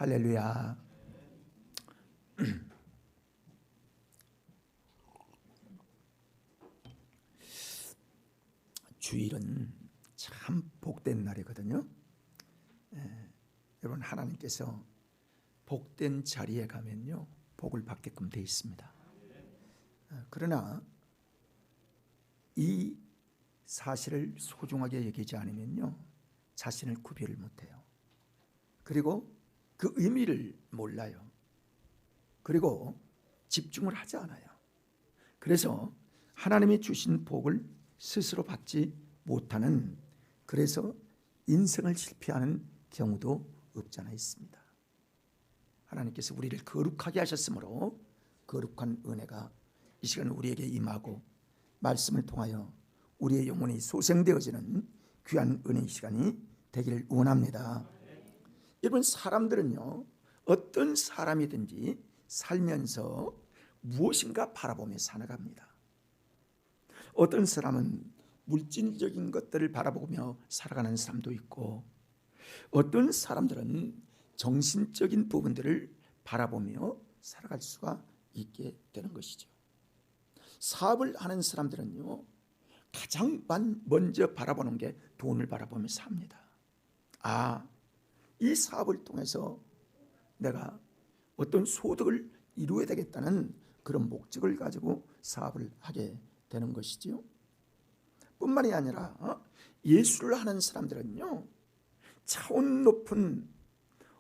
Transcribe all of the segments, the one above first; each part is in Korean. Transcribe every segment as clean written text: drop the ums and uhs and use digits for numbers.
할렐루야. 주일은 참 복된 날이거든요. 여러분, 하나님께서 복된 자리에 가면요 복을 받게끔 되어 있습니다. 그러나 이 사실을 소중하게 여기지 않으면요 자신을 구별을 못해요. 그리고 그 의미를 몰라요. 그리고 집중을 하지 않아요. 그래서 하나님이 주신 복을 스스로 받지 못하는, 그래서 인생을 실패하는 경우도 없지 않아 있습니다. 하나님께서 우리를 거룩하게 하셨으므로 거룩한 은혜가 이 시간 우리에게 임하고 말씀을 통하여 우리의 영혼이 소생되어지는 귀한 은혜의 시간이 되기를 원합니다. 여러분, 사람들은요 어떤 사람이든지 살면서 무엇인가 바라보며 살아갑니다. 어떤 사람은 물질적인 것들을 바라보며 살아가는 사람도 있고, 어떤 사람들은 정신적인 부분들을 바라보며 살아갈 수가 있게 되는 것이죠. 사업을 하는 사람들은요 가장 먼저 바라보는 게 돈을 바라보며 삽니다. 이 사업을 통해서 내가 어떤 소득을 이루어야 되겠다는 그런 목적을 가지고 사업을 하게 되는 것이지요. 뿐만이 아니라 예술을 하는 사람들은요 차원 높은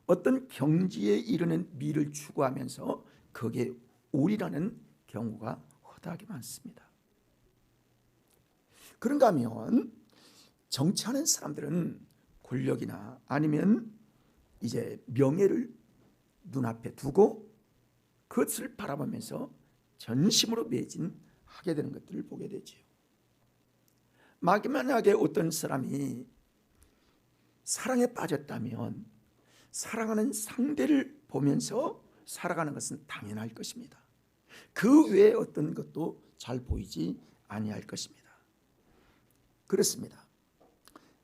어떤 경지에 이르는 미를 추구하면서 거기에 올인하는 경우가 허다하게 많습니다. 그런가 하면 정치하는 사람들은 권력이나 아니면 이제 명예를 눈앞에 두고 그것을 바라보면서 전심으로 매진하게 되는 것들을 보게 되지요. 만약에 어떤 사람이 사랑에 빠졌다면 사랑하는 상대를 보면서 살아가는 것은 당연할 것입니다. 그 외에 어떤 것도 잘 보이지 아니할 것입니다. 그렇습니다.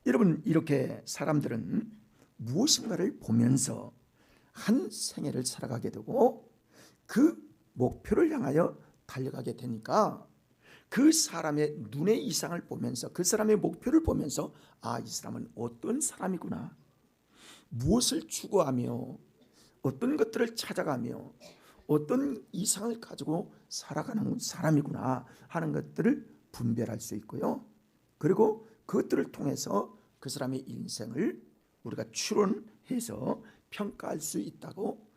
여러분, 이렇게 사람들은 무엇인가를 보면서 한 생애를 살아가게 되고 그 목표를 향하여 달려가게 되니까 그 사람의 눈의 이상을 보면서, 그 사람의 목표를 보면서 이 사람은 어떤 사람이구나, 무엇을 추구하며 어떤 것들을 찾아가며 어떤 이상을 가지고 살아가는 사람이구나 하는 것들을 분별할 수 있고요. 그리고 그것들을 통해서 그 사람의 인생을 우리가 추론해서 평가할 수 있다고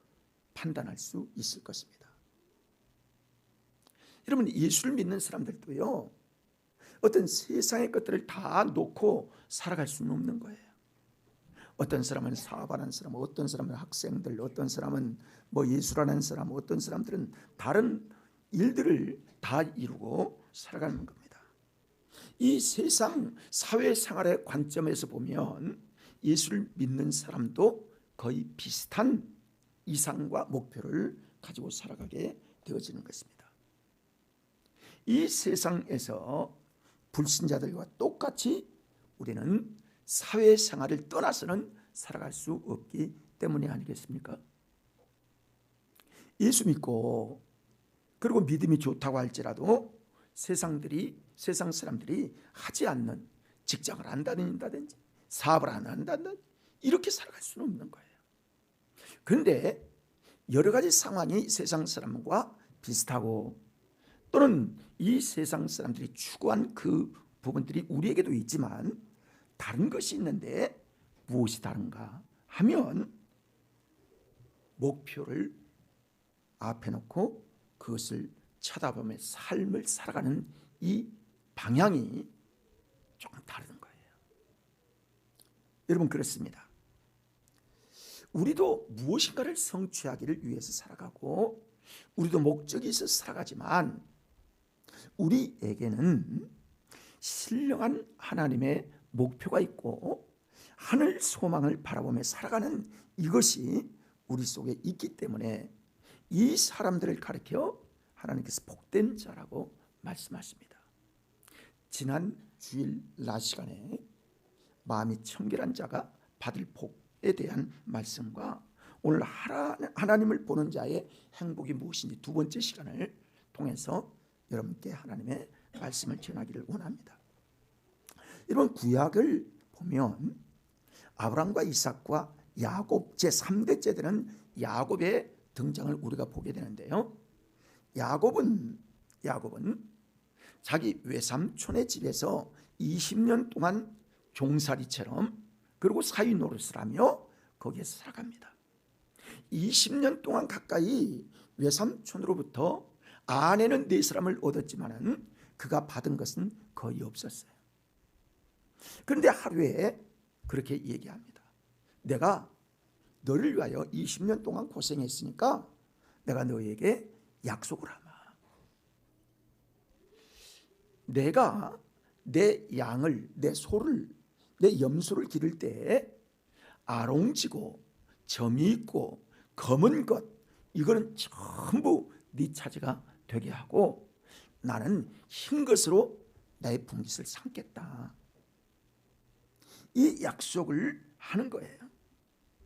판단할 수 있을 것입니다. 여러분, 예수를 믿는 사람들도요 어떤 세상의 것들을 다 놓고 살아갈 수는 없는 거예요. 어떤 사람은 사업하는 사람, 어떤 사람은 학생들, 어떤 사람은 예술하는 사람, 어떤 사람들은 다른 일들을 다 이루고 살아가는 겁니다. 이 세상 사회생활의 관점에서 보면 예수를 믿는 사람도 거의 비슷한 이상과 목표를 가지고 살아가게 되어지는 것입니다. 이 세상에서 불신자들과 똑같이 우리는 사회생활을 떠나서는 살아갈 수 없기 때문이 아니겠습니까? 예수 믿고 그리고 믿음이 좋다고 할지라도 세상 사람들이 하지 않는 직장을 안 다닌다든지 사업을 안 한다든지 이렇게 살아갈 수는 없는 거예요. 그런데 여러 가지 상황이 세상 사람과 비슷하고, 또는 이 세상 사람들이 추구한 그 부분들이 우리에게도 있지만 다른 것이 있는데 무엇이 다른가 하면 목표를 앞에 놓고 그것을 쳐다보며 삶을 살아가는 이 방향이 조금 다른 거예요. 여러분, 그렇습니다. 우리도 무엇인가를 성취하기를 위해서 살아가고 우리도 목적이 있어서 살아가지만 우리에게는 신령한 하나님의 목표가 있고 하늘 소망을 바라보며 살아가는 이것이 우리 속에 있기 때문에 이 사람들을 가리켜 하나님께서 복된 자라고 말씀하십니다. 지난 주일 낮 시간에 마음이 청결한 자가 받을 복에 대한 말씀과 오늘 하나님을 보는 자의 행복이 무엇인지 두 번째 시간을 통해서 여러분께 하나님의 말씀을 전하기를 원합니다. 이런 구약을 보면 아브라함과 이삭과 야곱 제3대째 되는 야곱의 등장을 우리가 보게 되는데요. 야곱은 자기 외삼촌의 집에서 20년 동안 종살이처럼 그리고 사위 노릇을 하며 거기에서 살아갑니다. 20년 동안 가까이 외삼촌으로부터 아내는 4사람을 얻었지만은 그가 받은 것은 거의 없었어요. 그런데 하루에 그렇게 얘기합니다. 내가 너를 위하여 20년 동안 고생했으니까 내가 너에게 약속을 하마. 내가 내 양을, 내 소를, 내 염소를 기를 때 아롱지고 점이 있고 검은 것, 이거는 전부 네 차지가 되게 하고 나는 흰 것으로 나의 분깃을 삼겠다. 이 약속을 하는 거예요.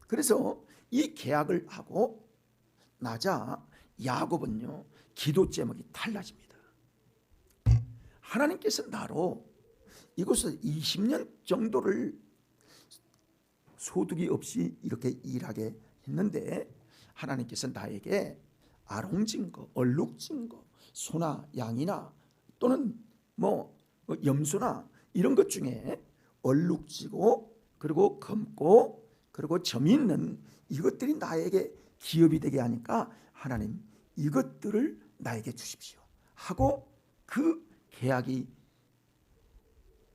그래서 이 계약을 하고 나자 야곱은요, 기도 제목이 달라집니다. 하나님께서 나로 이곳에서 20년 정도를 소득이 없이 이렇게 일하게 했는데 하나님께서 나에게 아롱진 거, 얼룩진 거, 소나 양이나 또는 염소나 이런 것 중에 얼룩지고 그리고 검고 그리고 점이 있는 이것들이 나에게 기업이 되게 하니까 하나님 이것들을 나에게 주십시오 하고 그 계약이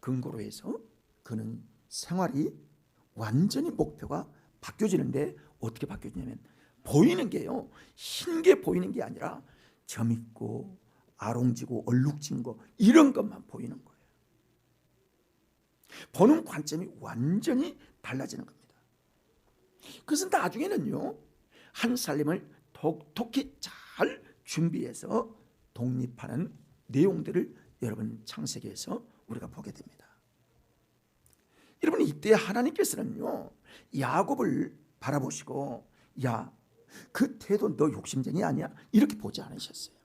근거로 해서 그는 생활이 완전히 목표가 바뀌어지는데 어떻게 바뀌어지냐면 보이는 게요, 흰 게 보이는 게 아니라 점 있고 아롱지고 얼룩진 거 이런 것만 보이는 거예요. 보는 관점이 완전히 달라지는 겁니다. 그래서 나중에는요, 한 살림을 톡톡히 잘 준비해서 독립하는 내용들을 여러분 창세기에서 우리가 보게 됩니다. 여러분 이때 하나님께서는요, 야곱을 바라보시고 야, 그 태도 너 욕심쟁이 아니야? 이렇게 보지 않으셨어요.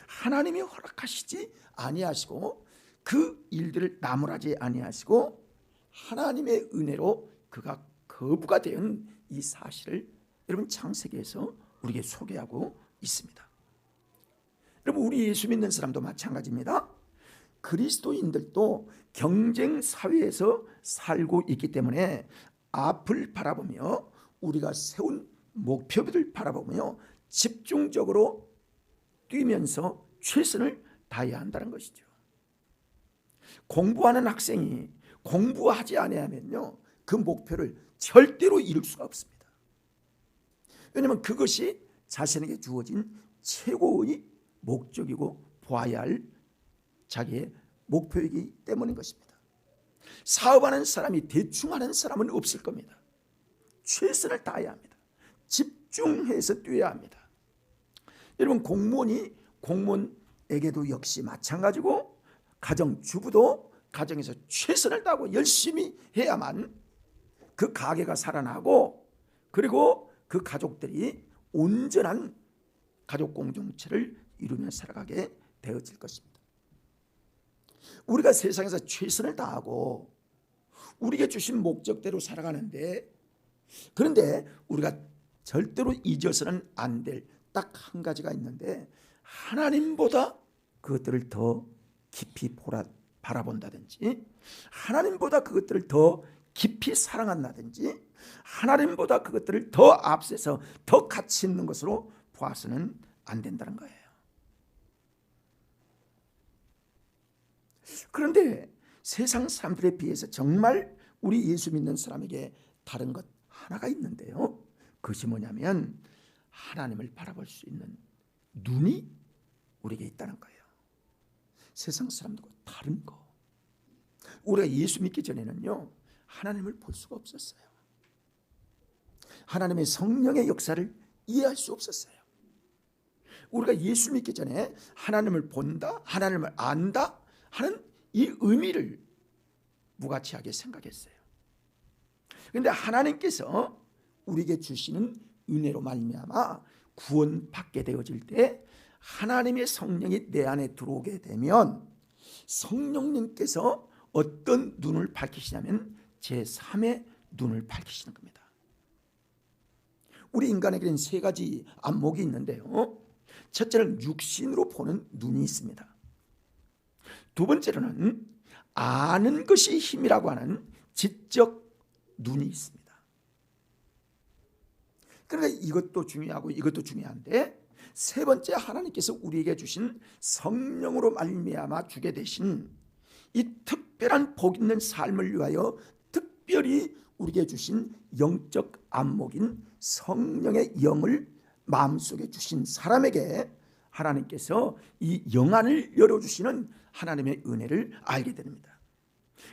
하나님이 허락하시지 아니하시고 그 일들을 나무라지 아니하시고 하나님의 은혜로 그가 거부가 된 이 사실을 여러분 창세기에서 우리에게 소개하고 있습니다. 여러분 우리 예수 믿는 사람도 마찬가지입니다. 그리스도인들도 경쟁 사회에서 살고 있기 때문에 앞을 바라보며 우리가 세운 목표들을 바라보며 집중적으로 뛰면서 최선을 다해야 한다는 것이죠. 공부하는 학생이 공부하지 아니하면요, 그 목표를 절대로 이룰 수가 없습니다. 왜냐하면 그것이 자신에게 주어진 최고의 목적이고 보아야 할 자기의 목표이기 때문인 것입니다. 사업하는 사람이 대충 하는 사람은 없을 겁니다. 최선을 다해야 합니다. 집중해서 뛰어야 합니다. 여러분 공무원이 공무원에게도 역시 마찬가지고 가정주부도 가정에서 최선을 다하고 열심히 해야만 그 가게가 살아나고 그리고 그 가족들이 온전한 가족 공동체를 이루며 살아가게 되어질 것입니다. 우리가 세상에서 최선을 다하고 우리에게 주신 목적대로 살아가는데, 그런데 우리가 절대로 잊어서는 안 될 딱 한 가지가 있는데, 하나님보다 그것들을 더 깊이 바라본다든지 하나님보다 그것들을 더 깊이 사랑한다든지 하나님보다 그것들을 더 앞서서 더 가치 있는 것으로 보아서는 안 된다는 거예요. 그런데 세상 사람들에 비해서 정말 우리 예수 믿는 사람에게 다른 것 하나가 있는데요, 그것이 뭐냐면 하나님을 바라볼 수 있는 눈이 우리에게 있다는 거예요. 세상 사람들과 다른 거. 우리가 예수 믿기 전에는요, 하나님을 볼 수가 없었어요. 하나님의 성령의 역사를 이해할 수 없었어요. 우리가 예수 믿기 전에 하나님을 본다, 하나님을 안다 하는 이 의미를 무가치하게 생각했어요. 그런데 하나님께서 우리에게 주시는 은혜로 말미암아 구원받게 되어질 때 하나님의 성령이 내 안에 들어오게 되면 성령님께서 어떤 눈을 밝히시냐면 제3의 눈을 밝히시는 겁니다. 우리 인간에게는 세 가지 안목이 있는데요. 첫째는 육신으로 보는 눈이 있습니다. 두 번째로는 아는 것이 힘이라고 하는 지적 눈이 있습니다. 그러니까 이것도 중요하고 이것도 중요한데, 세 번째 하나님께서 우리에게 주신 성령으로 말미암아 주게 되신 이 특별한 복 있는 삶을 위하여 특별히 우리에게 주신 영적 안목인 성령의 영을 마음속에 주신 사람에게 하나님께서 이 영안을 열어주시는 하나님의 은혜를 알게 됩니다.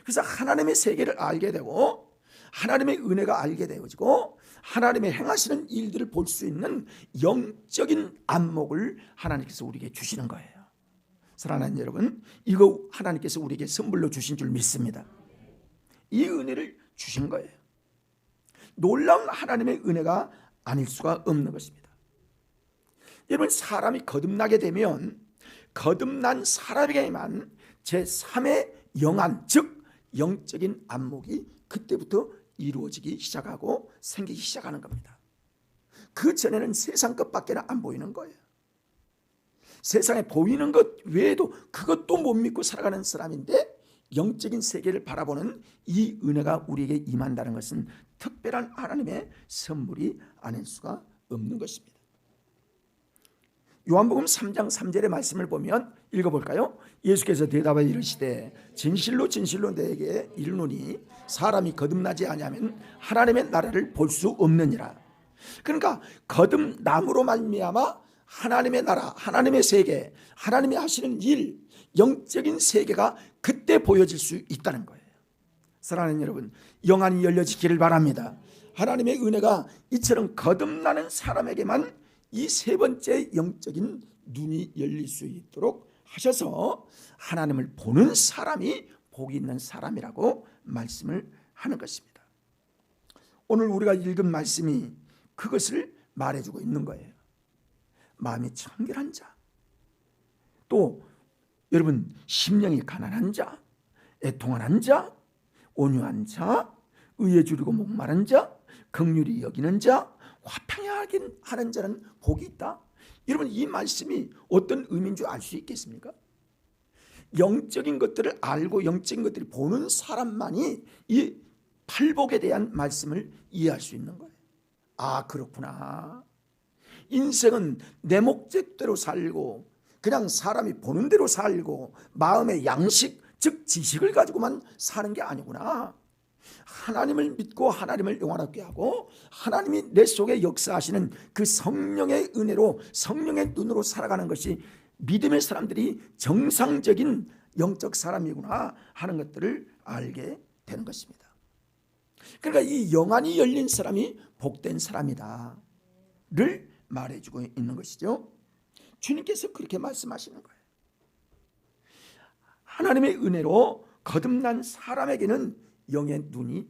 그래서 하나님의 세계를 알게 되고 하나님의 은혜가 알게 되어지고 하나님의 행하시는 일들을 볼 수 있는 영적인 안목을 하나님께서 우리에게 주시는 거예요. 사랑하는 여러분, 이거 하나님께서 우리에게 선물로 주신 줄 믿습니다. 이 은혜를 주신 거예요. 놀라운 하나님의 은혜가 아닐 수가 없는 것입니다. 여러분, 사람이 거듭나게 되면 거듭난 사람에게만 제3의 영안, 즉 영적인 안목이 그때부터 이루어지기 시작하고 생기기 시작하는 겁니다. 그 전에는 세상 것밖에 안 보이는 거예요. 세상에 보이는 것 외에도 그것도 못 믿고 살아가는 사람인데, 영적인 세계를 바라보는 이 은혜가 우리에게 임한다는 것은 특별한 하나님의 선물이 아닐 수가 없는 것입니다. 요한복음 3장 3절의 말씀을 보면 읽어볼까요? 예수께서 대답하여 이르시되 진실로 진실로 내게 이르노니 사람이 거듭나지 아니하면 하나님의 나라를 볼 수 없느니라. 그러니까 거듭남으로 말미암아 하나님의 나라, 하나님의 세계, 하나님이 하시는 일, 영적인 세계가 그때 보여질 수 있다는 거예요. 사랑하는 여러분, 영안이 열려지기를 바랍니다. 하나님의 은혜가 이처럼 거듭나는 사람에게만 이 세 번째 영적인 눈이 열릴 수 있도록 하셔서 하나님을 보는 사람이 복이 있는 사람이라고 말씀을 하는 것입니다. 오늘 우리가 읽은 말씀이 그것을 말해주고 있는 거예요. 마음이 청결한 자, 또 여러분 심령이 가난한 자, 애통한 자, 온유한 자, 의에 줄이고 목마른 자, 긍휼히 여기는 자, 화평하게 하는 자는 복이 있다. 여러분, 이 말씀이 어떤 의미인 줄 알 수 있겠습니까? 영적인 것들을 알고 영적인 것들을 보는 사람만이 이 팔복에 대한 말씀을 이해할 수 있는 거예요. 아, 그렇구나. 인생은 내 목적대로 살고 그냥 사람이 보는 대로 살고 마음의 양식, 즉 지식을 가지고만 사는 게 아니구나. 하나님을 믿고 하나님을 영원하게 하고 하나님이 내 속에 역사하시는 그 성령의 은혜로 성령의 눈으로 살아가는 것이 믿음의 사람들이 정상적인 영적 사람이구나 하는 것들을 알게 되는 것입니다. 그러니까 이 영안이 열린 사람이 복된 사람이다 를 말해주고 있는 것이죠. 주님께서 그렇게 말씀하시는 거예요. 하나님의 은혜로 거듭난 사람에게는 영의 눈이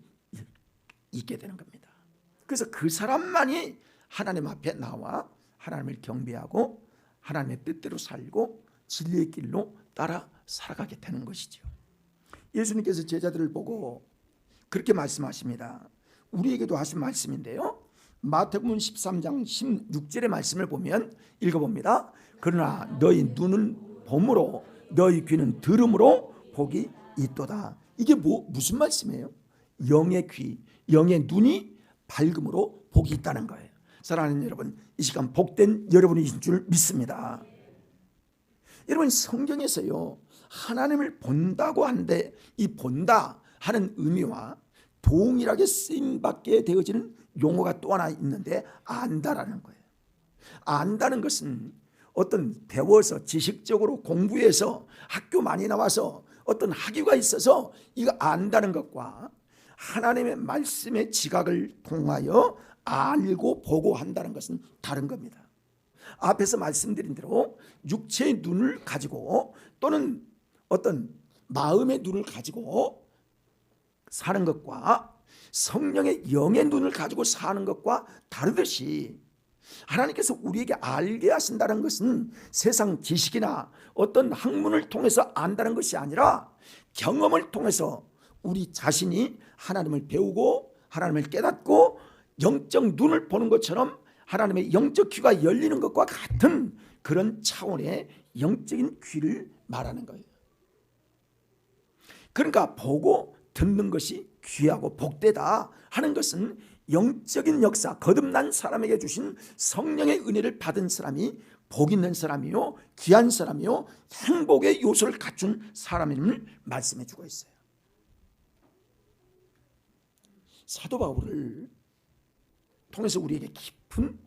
있게 되는 겁니다. 그래서 그 사람만이 하나님 앞에 나와 하나님을 경배하고 하나님의 뜻대로 살고 진리의 길로 따라 살아가게 되는 것이죠. 예수님께서 제자들을 보고 그렇게 말씀하십니다. 우리에게도 하신 말씀인데요. 마태복음 13장 16절의 말씀을 보면 읽어봅니다. 그러나 너희 눈은 봄으로 너희 귀는 들음으로 복이 있도다. 이게 무슨 말씀이에요? 영의 귀, 영의 눈이 밝음으로 복이 있다는 거예요. 사랑하는 여러분, 이 시간 복된 여러분이신 줄 믿습니다. 여러분, 성경에서요 하나님을 본다고 하는데 이 본다 하는 의미와 동일하게 쓰임받게 되어지는 용어가 또 하나 있는데 안다라는 거예요. 안다는 것은 어떤 배워서 지식적으로 공부해서 학교 많이 나와서 어떤 학위가 있어서 이거 안다는 것과 하나님의 말씀의 지각을 통하여 알고 보고 한다는 것은 다른 겁니다. 앞에서 말씀드린 대로 육체의 눈을 가지고 또는 어떤 마음의 눈을 가지고 사는 것과 성령의 영의 눈을 가지고 사는 것과 다르듯이 하나님께서 우리에게 알게 하신다는 것은 세상 지식이나 어떤 학문을 통해서 안다는 것이 아니라 경험을 통해서 우리 자신이 하나님을 배우고 하나님을 깨닫고 영적 눈을 보는 것처럼 하나님의 영적 귀가 열리는 것과 같은 그런 차원의 영적인 귀를 말하는 거예요. 그러니까 보고 듣는 것이 귀하고 복되다 하는 것은 영적인 역사, 거듭난 사람에게 주신 성령의 은혜를 받은 사람이 복 있는 사람이요, 귀한 사람이요, 행복의 요소를 갖춘 사람임을 말씀해 주고 있어요. 사도 바울을 통해서 우리에게 깊은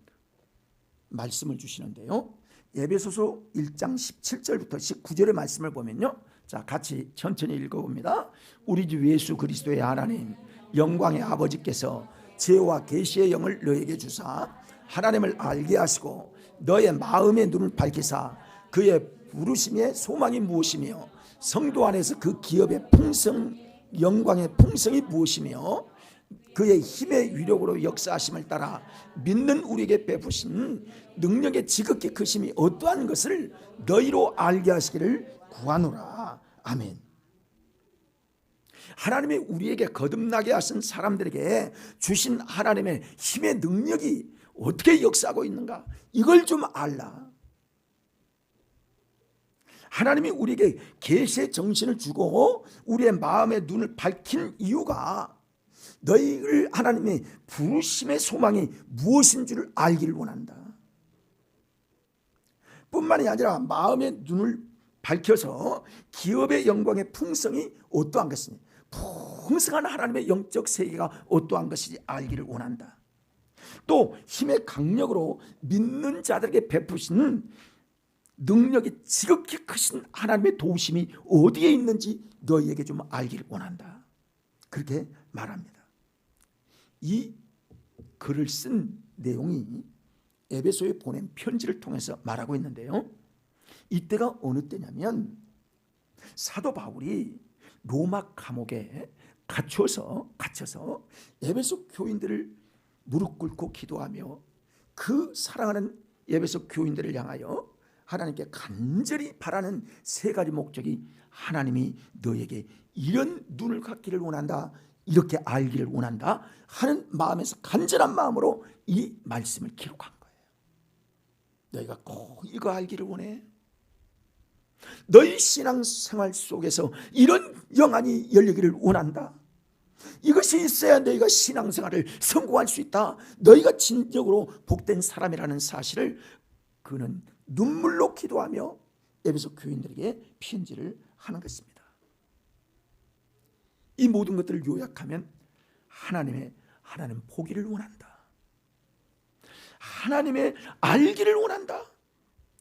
말씀을 주시는데요, 에베소서 1장 17절부터 19절의 말씀을 보면요, 자, 같이 천천히 읽어봅니다. 우리 주 예수 그리스도의 하나님 영광의 아버지께서 지혜와 계시의 영을 너에게 주사 하나님을 알게 하시고 너의 마음의 눈을 밝히사 그의 부르심의 소망이 무엇이며 성도 안에서 그 기업의 풍성, 영광의 풍성이 무엇이며 그의 힘의 위력으로 역사하심을 따라 믿는 우리에게 베푸신 능력의 지극히 크심이 어떠한 것을 너희로 알게 하시기를 구하노라. 아멘. 하나님이 우리에게 거듭나게 하신 사람들에게 주신 하나님의 힘의 능력이 어떻게 역사하고 있는가, 이걸 좀 알라. 하나님이 우리에게 계시의 정신을 주고 우리의 마음의 눈을 밝힌 이유가 너희를 하나님의 부르심의 소망이 무엇인 줄을 알기를 원한다. 뿐만이 아니라 마음의 눈을 밝혀서 기업의 영광의 풍성이 어떠한 것이니, 풍성한 하나님의 영적 세계가 어떠한 것인지 알기를 원한다. 또 힘의 강력으로 믿는 자들에게 베푸시는 능력이 지극히 크신 하나님의 도우심이 어디에 있는지 너희에게 좀 알기를 원한다. 그렇게 말합니다. 이 글을 쓴 내용이 에베소에 보낸 편지를 통해서 말하고 있는데요, 이때가 어느 때냐면 사도 바울이 로마 감옥에 갇혀서 에베소 교인들을 무릎 꿇고 기도하며 그 사랑하는 에베소 교인들을 향하여 하나님께 간절히 바라는 세 가지 목적이, 하나님이 너에게 이런 눈을 갖기를 원한다, 이렇게 알기를 원한다 하는 마음에서 간절한 마음으로 이 말씀을 기록한 거예요. 너희가 꼭 이거 알기를 원해. 너희 신앙생활 속에서 이런 영안이 열리기를 원한다. 이것이 있어야 너희가 신앙생활을 성공할 수 있다. 너희가 진정으로 복된 사람이라는 사실을 그는 눈물로 기도하며 에베소 교인들에게 편지를 하는 것입니다. 이 모든 것들을 요약하면 하나님 보기를 원한다, 하나님의 알기를 원한다,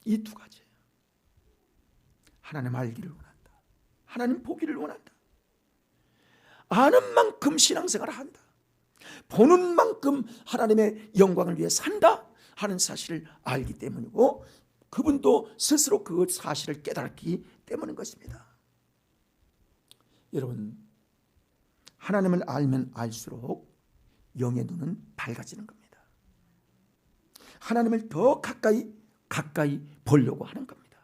이 두 가지예요. 하나님 알기를 원한다, 하나님 보기를 원한다. 아는 만큼 신앙생활을 한다, 보는 만큼 하나님의 영광을 위해 산다 하는 사실을 알기 때문이고, 그분도 스스로 그 사실을 깨닫기 때문인 것입니다. 여러분, 하나님을 알면 알수록 영의 눈은 밝아지는 겁니다. 하나님을 더 가까이 보려고 하는 겁니다.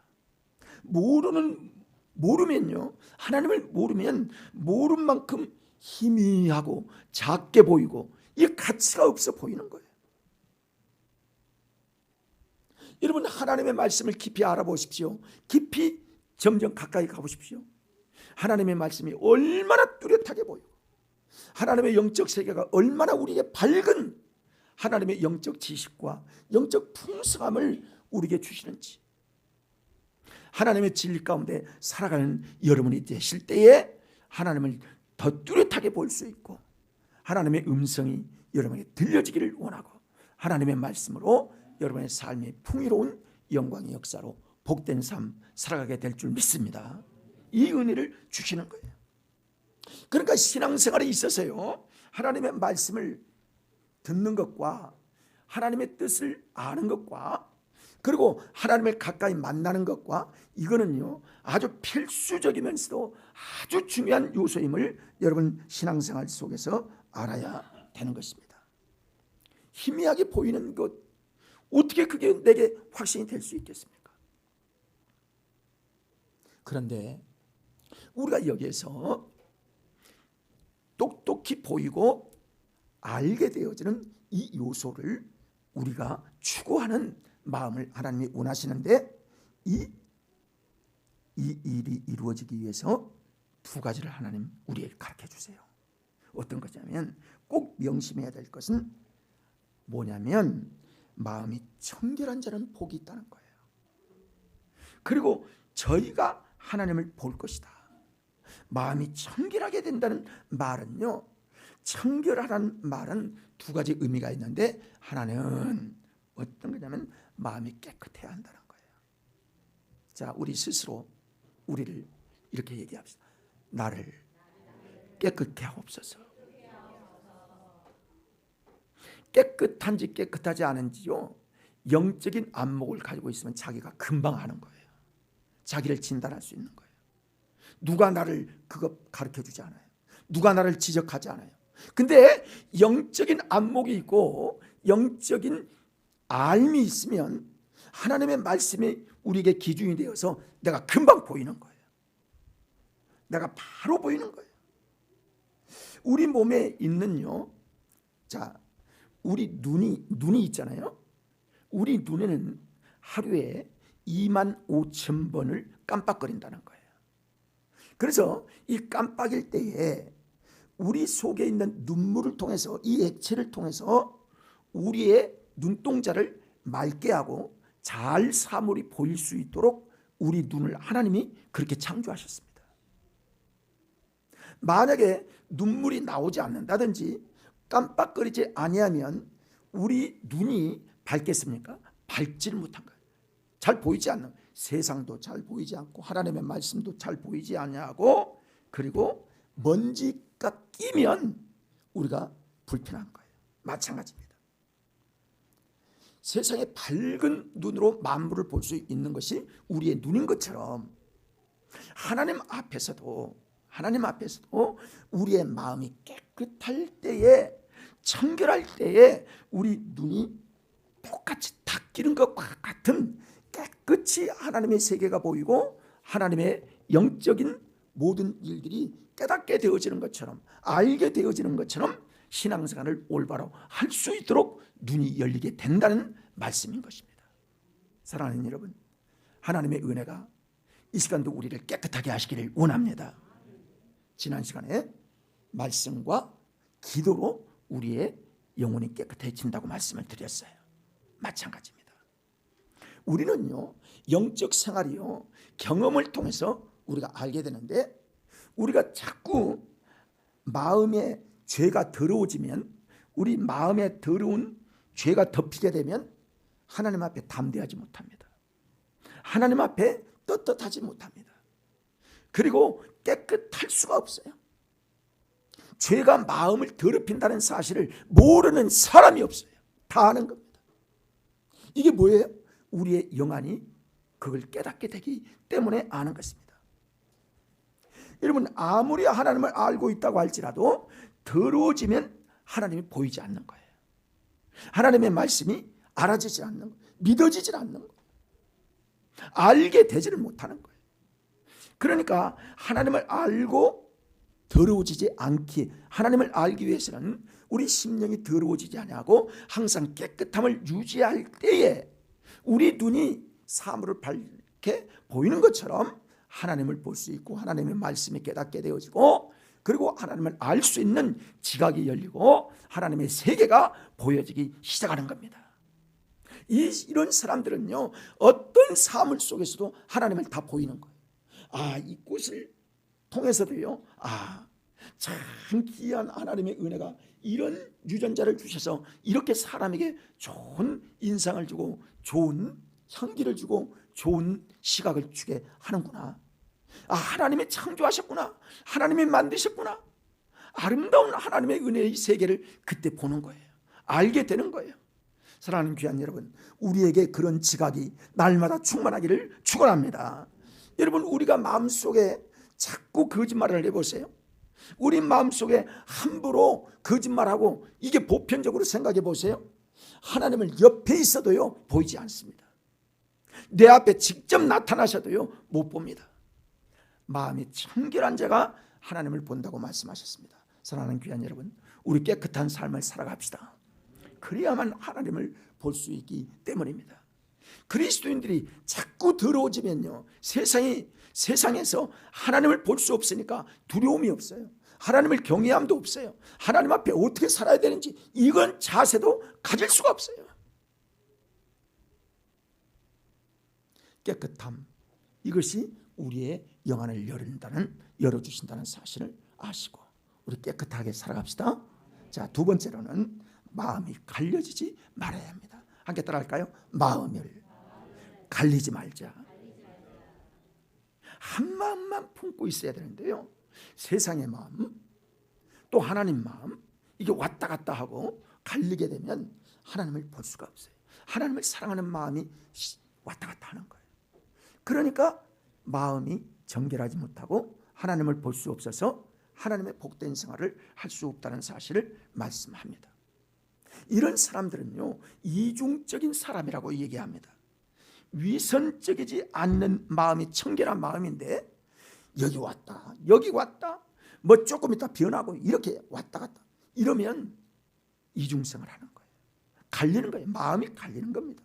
모르면요, 하나님을 모르면 모른 만큼 희미하고 작게 보이고 이 가치가 없어 보이는 거예요. 여러분, 하나님의 말씀을 깊이 알아보십시오. 깊이 점점 가까이 가보십시오. 하나님의 말씀이 얼마나 뚜렷하게 보이고 하나님의 영적 세계가 얼마나 우리에게 밝은 하나님의 영적 지식과 영적 풍성함을 우리에게 주시는지, 하나님의 진리 가운데 살아가는 여러분이 되실 때에 하나님을 더 뚜렷하게 볼 수 있고 하나님의 음성이 여러분에게 들려지기를 원하고 하나님의 말씀으로 여러분의 삶이 풍요로운 영광의 역사로 복된 삶 살아가게 될 줄 믿습니다. 이 은혜를 주시는 거예요. 그러니까 신앙생활에 있어서요, 하나님의 말씀을 듣는 것과 하나님의 뜻을 아는 것과 그리고 하나님을 가까이 만나는 것과, 이거는요 아주 필수적이면서도 아주 중요한 요소임을 여러분 신앙생활 속에서 알아야 되는 것입니다. 희미하게 보이는 것, 어떻게 그게 내게 확신이 될 수 있겠습니까? 그런데 우리가 여기에서 똑똑히 보이고 알게 되어지는 이 요소를 우리가 추구하는 마음을 하나님이 원하시는데, 이 일이 이루어지기 위해서 두 가지를 하나님 우리에게 가르쳐 주세요. 어떤 것이냐면, 꼭 명심해야 될 것은 뭐냐면, 마음이 청결한 자는 복이 있다는 거예요. 그리고 저희가 하나님을 볼 것이다. 마음이 청결하게 된다는 말은요, 청결하라는 말은 두 가지 의미가 있는데, 하나는 어떤 거냐면 마음이 깨끗해야 한다는 거예요. 자, 우리 스스로 우리를 이렇게 얘기합시다. 나를 깨끗게 하옵소서. 깨끗한지 깨끗하지 않은지요, 영적인 안목을 가지고 있으면 자기가 금방 아는 거예요. 자기를 진단할 수 있는 거예요. 누가 나를 그거 가르쳐 주지 않아요. 누가 나를 지적하지 않아요. 근데 영적인 안목이 있고 영적인 알미 있으면 하나님의 말씀이 우리에게 기준이 되어서 내가 금방 보이는 거예요. 내가 바로 보이는 거예요. 우리 몸에 있는요, 자, 우리 눈이 있잖아요. 우리 눈에는 하루에 25,000번을 깜빡거린다는 거예요. 그래서 이 깜빡일 때에 우리 속에 있는 눈물을 통해서, 이 액체를 통해서 우리의 눈동자를 맑게 하고 잘 사물이 보일 수 있도록 우리 눈을 하나님이 그렇게 창조하셨습니다. 만약에 눈물이 나오지 않는다든지 깜빡거리지 아니하면 우리 눈이 밝겠습니까? 밝지를 못한 거예요. 잘 보이지 않는, 세상도 잘 보이지 않고 하나님의 말씀도 잘 보이지 않냐고, 그리고 먼지가 끼면 우리가 불편한 거예요. 마찬가지입니다. 세상에 밝은 눈으로 만물을 볼 수 있는 것이 우리의 눈인 것처럼, 하나님 앞에서도 우리의 마음이 깨끗할 때에, 청결할 때에 우리 눈이 똑같이 닦이는 것과 같은 깨끗이 하나님의 세계가 보이고 하나님의 영적인 모든 일들이 깨닫게 되어지는 것처럼, 알게 되어지는 것처럼 신앙생활을 올바로 할 수 있도록 눈이 열리게 된다는 말씀인 것입니다. 사랑하는 여러분, 하나님의 은혜가 이 시간도 우리를 깨끗하게 하시기를 원합니다. 지난 시간에 말씀과 기도로 우리의 영혼이 깨끗해진다고 말씀을 드렸어요. 마찬가지입니다. 우리는요, 영적 생활이요, 경험을 통해서 우리가 알게 되는데, 우리가 자꾸 마음에 죄가 더러워지면, 우리 마음에 더러운 죄가 덮이게 되면 하나님 앞에 담대하지 못합니다. 하나님 앞에 떳떳하지 못합니다. 그리고 깨끗할 수가 없어요. 죄가 마음을 더럽힌다는 사실을 모르는 사람이 없어요. 다 아는 겁니다. 이게 뭐예요? 우리의 영안이 그걸 깨닫게 되기 때문에 아는 것입니다. 여러분, 아무리 하나님을 알고 있다고 할지라도 더러워지면 하나님이 보이지 않는 거예요. 하나님의 말씀이 알아지지 않는 거예요. 믿어지지 않는 거예요. 알게 되지를 못하는 거예요. 그러니까 하나님을 알고 더러워지지 않기, 하나님을 알기 위해서는 우리 심령이 더러워지지 아니하고 항상 깨끗함을 유지할 때에 우리 눈이 사물을 밝게 보이는 것처럼 하나님을 볼 수 있고 하나님의 말씀이 깨닫게 되어지고, 그리고 하나님을 알 수 있는 지각이 열리고 하나님의 세계가 보여지기 시작하는 겁니다. 이런 사람들은요, 어떤 사물 속에서도 하나님을 다 보이는 거예요. 아, 이 꽃을 통해서도요, 아, 참 귀한 하나님의 은혜가 이런 유전자를 주셔서 이렇게 사람에게 좋은 인상을 주고 좋은 향기를 주고 좋은 시각을 주게 하는구나. 아, 하나님이 창조하셨구나. 하나님이 만드셨구나. 아름다운 하나님의 은혜의 세계를 그때 보는 거예요. 알게 되는 거예요. 사랑하는 귀한 여러분, 우리에게 그런 지각이 날마다 충만하기를 축원합니다. 여러분, 우리가 마음속에 자꾸 거짓말을 해보세요. 우리 마음속에 함부로 거짓말하고, 이게 보편적으로 생각해 보세요. 하나님을 옆에 있어도요 보이지 않습니다. 내 앞에 직접 나타나셔도요 못 봅니다. 마음이 청결한 자가 하나님을 본다고 말씀하셨습니다. 사랑하는 귀한 여러분, 우리 깨끗한 삶을 살아갑시다. 그래야만 하나님을 볼 수 있기 때문입니다. 그리스도인들이 자꾸 더러워지면요 세상에서 하나님을 볼 수 없으니까 두려움이 없어요. 하나님을 경외함도 없어요. 하나님 앞에 어떻게 살아야 되는지 이건 자세도 가질 수가 없어요. 깨끗함, 이것이 우리의 영안을 열어주신다는 사실을 아시고 우리 깨끗하게 살아갑시다. 자, 두 번째로는 마음이 갈려지지 말아야 합니다. 함께 따라할까요? 마음을 갈리지 말자. 한 마음만 품고 있어야 되는데요, 세상의 마음 또 하나님 마음, 이게 왔다 갔다 하고 갈리게 되면 하나님을 볼 수가 없어요. 하나님을 사랑하는 마음이 왔다 갔다 하는 거예요. 그러니까 마음이 정결하지 못하고 하나님을 볼 수 없어서 하나님의 복된 생활을 할 수 없다는 사실을 말씀합니다. 이런 사람들은요 이중적인 사람이라고 얘기합니다. 위선적이지 않는 마음이 청결한 마음인데 여기 왔다 여기 왔다 뭐 조금 있다 변하고 이렇게 왔다 갔다 이러면 이중성을 하는 거예요. 갈리는 거예요. 마음이 갈리는 겁니다.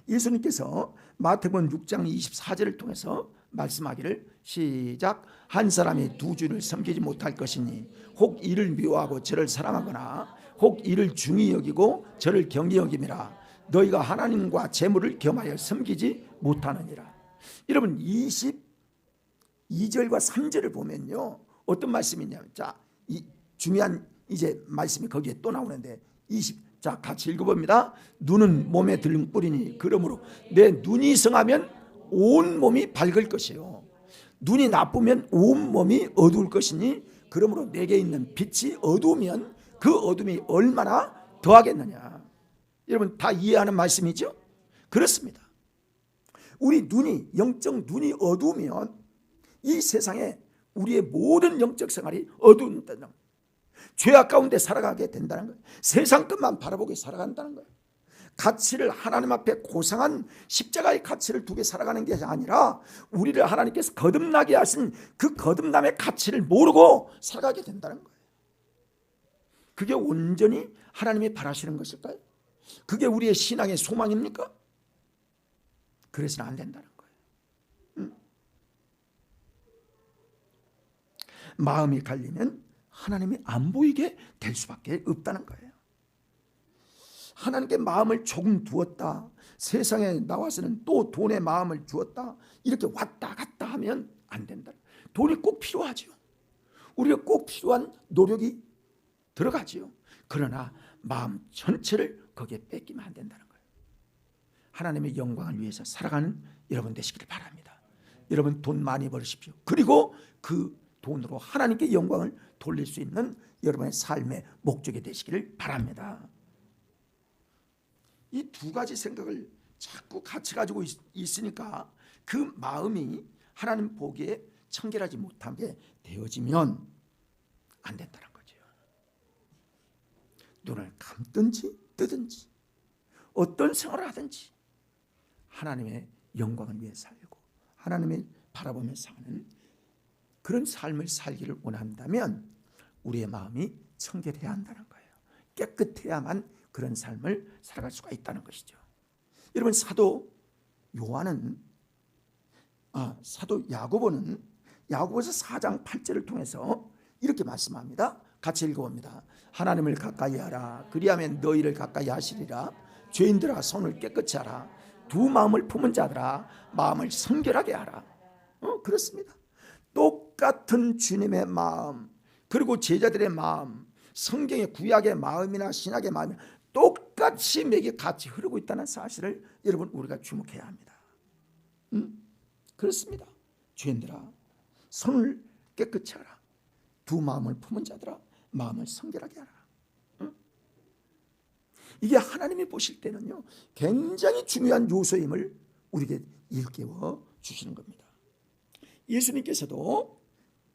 예수님께서 마태복음 6장 24절을 통해서 말씀하기를, 시작. 한 사람이 두 주를 섬기지 못할 것이니 혹 이를 미워하고 저를 사랑하거나 혹 이를 중히 여기고 저를 경히 여김이라. 너희가 하나님과 재물을 겸하여 섬기지 못하느니라. 여러분 22절과 3절을 보면요 어떤 말씀이냐면, 자, 이 중요한 이제 말씀이 거기에 또 나오는데 자, 같이 읽어봅니다. 눈은 몸에 들림불이니 그러므로 내 눈이 성하면 온 몸이 밝을 것이요 눈이 나쁘면 온 몸이 어두울 것이니 그러므로 내게 있는 빛이 어두우면 그 어둠이 얼마나 더하겠느냐. 여러분 다 이해하는 말씀이죠? 그렇습니다. 우리 눈이, 영적 눈이 어두우면 이 세상에 우리의 모든 영적 생활이 어두운다는 거예요. 죄악 가운데 살아가게 된다는 거예요. 세상 것만 바라보게 살아간다는 거예요. 가치를 하나님 앞에 고상한 십자가의 가치를 두게 살아가는 게 아니라 우리를 하나님께서 거듭나게 하신 그 거듭남의 가치를 모르고 살아가게 된다는 거예요. 그게 온전히 하나님이 바라시는 것일까요? 그게 우리의 신앙의 소망입니까? 그래서는 안 된다는 거예요. 마음이 갈리면 하나님이 안 보이게 될 수밖에 없다는 거예요. 하나님께 마음을 조금 두었다, 세상에 나와서는 또 돈에 마음을 주었다, 이렇게 왔다 갔다 하면 안 된다. 돈이 꼭 필요하죠. 우리가 꼭 필요한 노력이 들어가지요. 그러나 마음 전체를 거기에 뺏기면 안 된다는 거예요. 하나님의 영광을 위해서 살아가는 여러분 되시기를 바랍니다. 여러분 돈 많이 벌으십시오. 그리고 그 돈으로 하나님께 영광을 돌릴 수 있는 여러분의 삶의 목적이 되시기를 바랍니다. 이 두 가지 생각을 자꾸 같이 가지고 있으니까 그 마음이 하나님 보기에 청결하지 못하게 되어지면 안 된다는 거죠. 눈을 감든지 뜨든지 어떤 생활을 하든지 하나님의 영광을 위해 살고 하나님을 바라보며 사는 그런 삶을 살기를 원한다면 우리의 마음이 청결해야 한다는 거예요. 깨끗해야만 그런 삶을 살아갈 수가 있다는 것이죠. 여러분 사도 야고보는 야고보서 4장 8절을 통해서 이렇게 말씀합니다. 같이 읽어봅니다. 하나님을 가까이 하라. 그리하면 너희를 가까이 하시리라. 죄인들아 손을 깨끗이 하라. 두 마음을 품은 자들아 마음을 성결하게 하라. 그렇습니다. 똑같은 주님의 마음, 그리고 제자들의 마음, 성경의 구약의 마음이나 신약의 마음이 똑같이 맥이 같이 흐르고 있다는 사실을 여러분 우리가 주목해야 합니다. 그렇습니다. 죄인들아 손을 깨끗이 하라. 두 마음을 품은 자들아 마음을 성결하게 하라. 이게 하나님이 보실 때는요 굉장히 중요한 요소임을 우리에게 일깨워 주시는 겁니다. 예수님께서도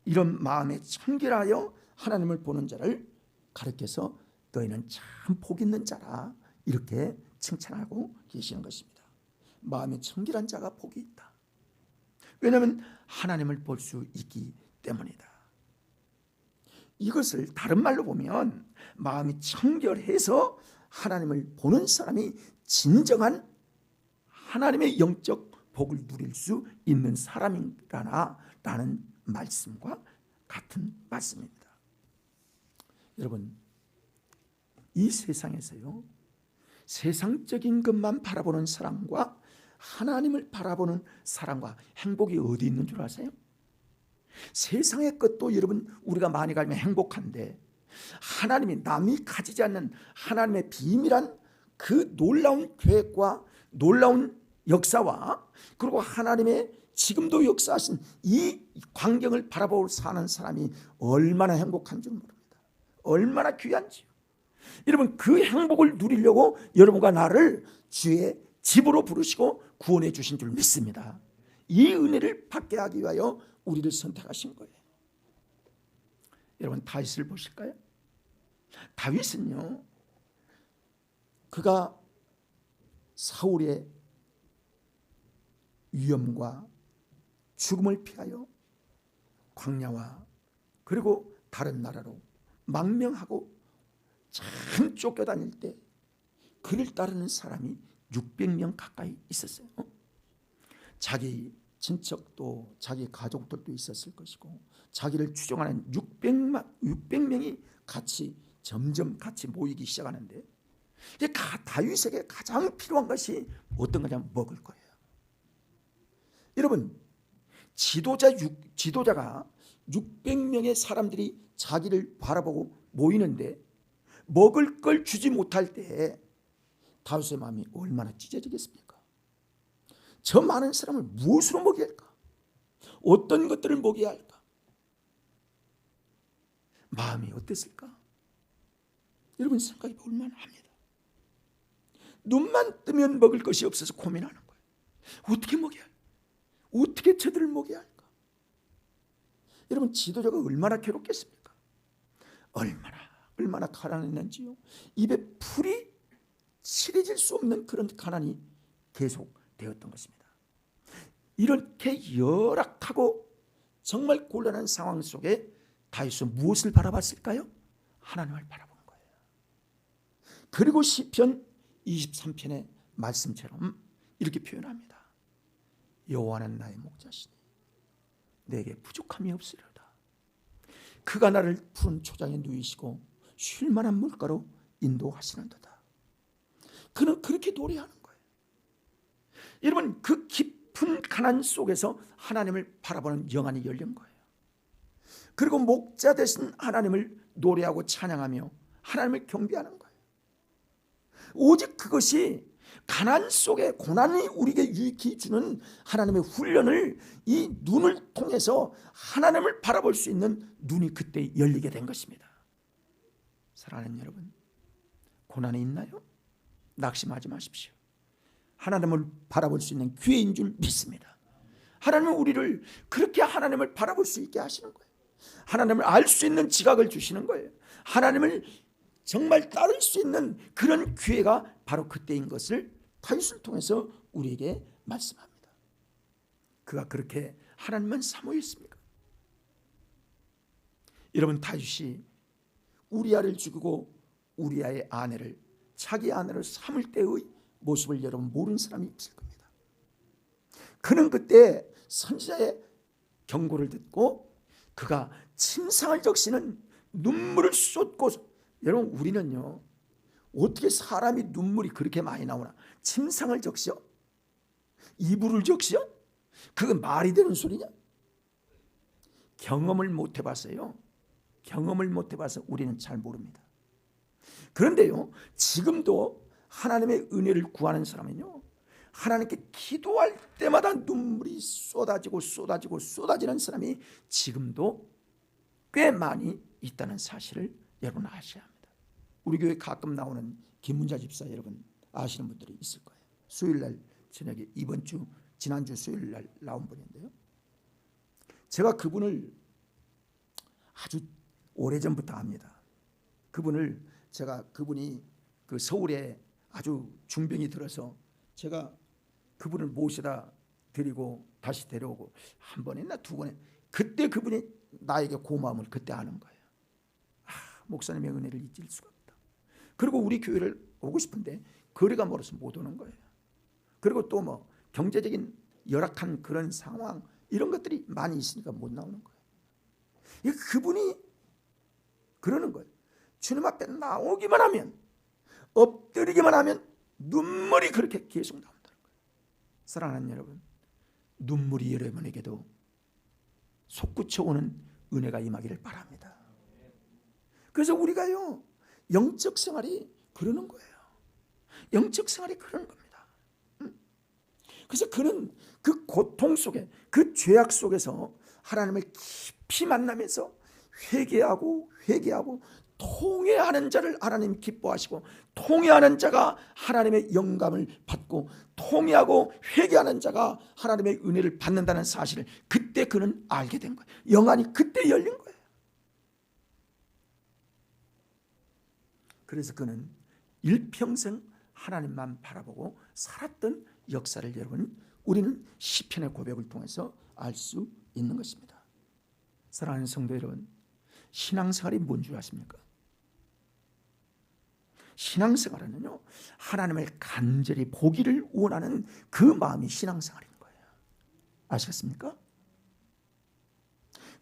이런 마음에 청결하여 하나님을 보는 자를 가르쳐서 너희는 참 복 있는 자라 이렇게 칭찬하고 계시는 것입니다. 마음에 청결한 자가 복이 있다. 왜냐하면 하나님을 볼 수 있기 때문이다. 이것을 다른 말로 보면 마음이 청결해서 하나님을 보는 사람이 진정한 하나님의 영적 복을 누릴 수 있는 사람이라는 말씀과 같은 말씀입니다. 여러분, 이 세상에서요, 세상적인 것만 바라보는 사람과 하나님을 바라보는 사람과 행복이 어디 있는 줄 아세요? 세상의 것도 여러분 우리가 많이 가지면 행복한데 하나님이 남이 가지지 않는 하나님의 비밀한 그 놀라운 계획과 놀라운 역사와 그리고 하나님의 지금도 역사하신 이 광경을 바라보고 사는 사람이 얼마나 행복한 줄 모릅니다. 얼마나 귀한지요. 여러분, 그 행복을 누리려고 여러분과 나를 주의 집으로 부르시고 구원해 주신 줄 믿습니다. 이 은혜를 받게 하기 위하여 우리를 선택하신 거예요. 여러분, 다윗을 보실까요? 다윗은요, 그가 사울의 위험과 죽음을 피하여 광야와 그리고 다른 나라로 망명하고 참 쫓겨다닐 때 그를 따르는 사람이 600명 가까이 있었어요. 자기 친척도 자기 가족들도 있었을 것이고 자기를 추종하는 600명이 점점 같이 모이기 시작하는데 다윗에게 가장 필요한 것이 어떤 거냐면 먹을 거예요. 여러분, 지도자가 600명의 사람들이 자기를 바라보고 모이는데 먹을 걸 주지 못할 때 다윗의 마음이 얼마나 찢어지겠습니까? 저 많은 사람을 무엇으로 먹여야 할까? 어떤 것들을 먹여야 할까? 마음이 어땠을까? 여러분, 생각이 얼마나 합니다. 눈만 뜨면 먹을 것이 없어서 고민하는 거예요. 어떻게 먹여야 할까? 어떻게 저들을 먹여야 할까? 여러분, 지도자가 얼마나 괴롭겠습니까? 얼마나 가난했는지요. 입에 풀이 칠해질 수 없는 그런 가난이 계속 되었던 것입니다. 이렇게 열악하고 정말 곤란한 상황 속에 다윗은 무엇을 바라봤을까요? 하나님을 바라보는 거예요. 그리고 시편 23편의 말씀처럼 이렇게 표현합니다. 여호와는 나의 목자시니 내게 부족함이 없으리로다. 그가 나를 푸른 초장에 누이시고 쉴 만한 물가로 인도하시는도다. 그는 그렇게 노래하는 거예요. 여러분, 그 깊은 가난 속에서 하나님을 바라보는 영안이 열린 거예요. 그리고 목자 되신 하나님을 노래하고 찬양하며 하나님을 경배하는 거예요. 오직 그것이 가난 속에 고난이 우리에게 유익히 주는 하나님의 훈련을 이 눈을 통해서 하나님을 바라볼 수 있는 눈이 그때 열리게 된 것입니다. 사랑하는 여러분, 고난이 있나요? 낙심하지 마십시오. 하나님을 바라볼 수 있는 기회인 줄 믿습니다. 하나님은 우리를 그렇게 하나님을 바라볼 수 있게 하시는 거예요. 하나님을 알 수 있는 지각을 주시는 거예요. 하나님을 정말 따를 수 있는 그런 기회가 바로 그때인 것을 다윗을 통해서 우리에게 말씀합니다. 그가 그렇게 하나님만 사모했습니까? 여러분, 다윗이 우리아를 죽이고 우리아의 아내를 자기 아내를 삼을 때의 모습을 여러분 모르는 사람이 없을 겁니다. 그는 그때 선지자의 경고를 듣고 그가 침상을 적시는 눈물을 쏟고, 여러분 우리는요 어떻게 사람이 눈물이 그렇게 많이 나오나? 침상을 적셔? 이불을 적셔? 그건 말이 되는 소리냐? 경험을 못 해봤어요. 경험을 못 해봐서 우리는 잘 모릅니다. 그런데요, 지금도 하나님의 은혜를 구하는 사람은요, 하나님께 기도할 때마다 눈물이 쏟아지는 사람이 지금도 꽤 많이 있다는 사실을 여러분 아셔야 합니다. 우리 교회 가끔 나오는 김문자 집사 여러분 아시는 분들이 있을 거예요. 수요일날 저녁에 지난주 수요일날 나온 분인데요, 제가 그분을 아주 오래전부터 압니다. 그분이 그 서울에 아주 중병이 들어서 제가 그분을 모셔다 드리고 다시 데려오고 한 번 했나 두 번 했나, 그때 그분이 나에게 고마움을 그때 아는 거예요. 목사님의 은혜를 잊을 수가 없다. 그리고 우리 교회를 오고 싶은데 거리가 멀어서 못 오는 거예요. 그리고 또 뭐 경제적인 열악한 그런 상황 이런 것들이 많이 있으니까 못 나오는 거예요. 그분이 그러는 거예요. 주님 앞에 나오기만 하면, 엎드리기만 하면 눈물이 그렇게 계속 나온다는 거예요. 사랑하는 여러분, 눈물이 여러분에게도 솟구쳐 오는 은혜가 임하기를 바랍니다. 그래서 우리가요, 영적 생활이 그러는 거예요. 영적 생활이 그러는 겁니다. 그래서 그는 그 고통 속에, 그 죄악 속에서 하나님을 깊이 만나면서 회개하고 통회하는 자를 하나님 기뻐하시고, 통회하는 자가 하나님의 영감을 받고, 통회하고 회개하는 자가 하나님의 은혜를 받는다는 사실을 그때 그는 알게 된 거예요. 영안이 그때 열린 거예요. 그래서 그는 일평생 하나님만 바라보고 살았던 역사를 여러분, 우리는 시편의 고백을 통해서 알 수 있는 것입니다. 사랑하는 성도 여러분, 신앙생활이 뭔 줄 아십니까? 신앙생활은요, 하나님을 간절히 보기를 원하는 그 마음이 신앙생활인 거예요. 아시겠습니까?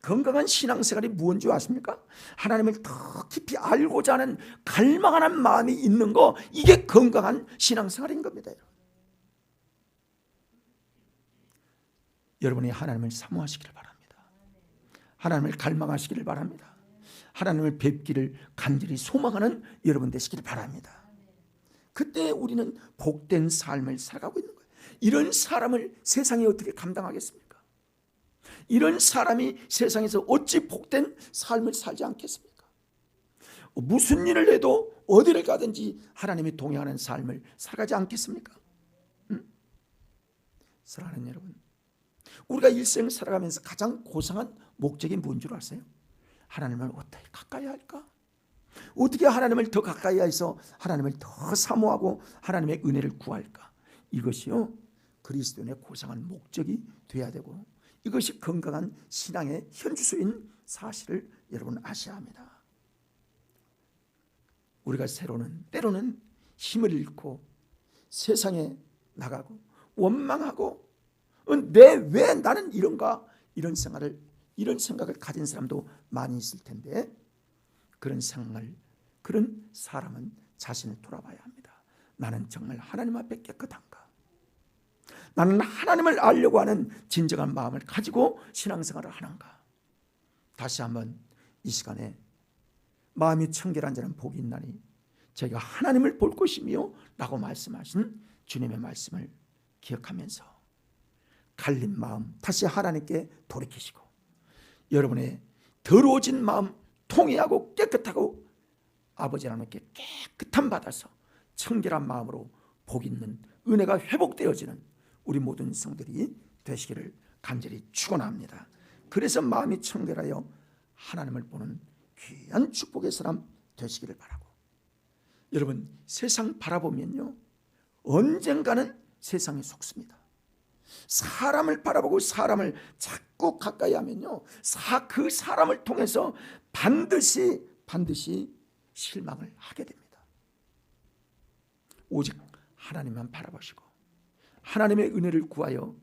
건강한 신앙생활이 무엇인 줄 아십니까? 하나님을 더 깊이 알고자 하는 갈망하는 마음이 있는 거, 이게 건강한 신앙생활인 겁니다. 여러분이 하나님을 사모하시기를 바랍니다. 하나님을 갈망하시기를 바랍니다. 하나님을 뵙기를 간절히 소망하는 여러분 되시기를 바랍니다. 그때 우리는 복된 삶을 살아가고 있는 거예요. 이런 사람을 세상이 어떻게 감당하겠습니까? 이런 사람이 세상에서 어찌 복된 삶을 살지 않겠습니까? 무슨 일을 해도 어디를 가든지 하나님이 동행하는 삶을 살아가지 않겠습니까? 사랑하는 여러분, 우리가 일생 살아가면서 가장 고상한 목적이 뭔 줄 아세요? 하나님을 어떻게 가까이 할까? 어떻게 하나님을 더 가까이 해서 하나님을 더 사모하고 하나님의 은혜를 구할까? 이것이요, 그리스도인의 고상한 목적이 돼야 되고, 이것이 건강한 신앙의 현주소인 사실을 여러분 아셔야 합니다. 우리가 때로는 힘을 잃고 세상에 나가고 원망하고, 왜 나는 이런가, 이런 생각을 가진 사람도 많이 있을 텐데, 그런 사람은 자신을 돌아봐야 합니다. 나는 정말 하나님 앞에 깨끗한가? 나는 하나님을 알려고 하는 진정한 마음을 가지고 신앙생활을 하는가? 다시 한번 이 시간에 마음이 청결한 자는 복이 있나니 저희가 하나님을 볼 것이며 라고 말씀하신 주님의 말씀을 기억하면서 갈린 마음 다시 하나님께 돌이키시고, 여러분의 더러워진 마음 통회하고 깨끗하고 아버지 하나님께 깨끗함 받아서 청결한 마음으로 복 있는 은혜가 회복되어지는 우리 모든 성들이 되시기를 간절히 축원합니다. 그래서 마음이 청결하여 하나님을 보는 귀한 축복의 사람 되시기를 바라고, 여러분 세상 바라보면요, 언젠가는 세상에 속습니다. 사람을 바라보고 사람을 자꾸 가까이 하면요, 그 사람을 통해서 반드시 실망을 하게 됩니다. 오직 하나님만 바라보시고 하나님의 은혜를 구하여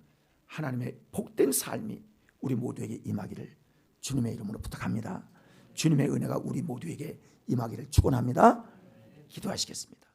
하나님의 복된 삶이 우리 모두에게 임하기를 주님의 이름으로 부탁합니다. 주님의 은혜가 우리 모두에게 임하기를 축원합니다. 기도하시겠습니다.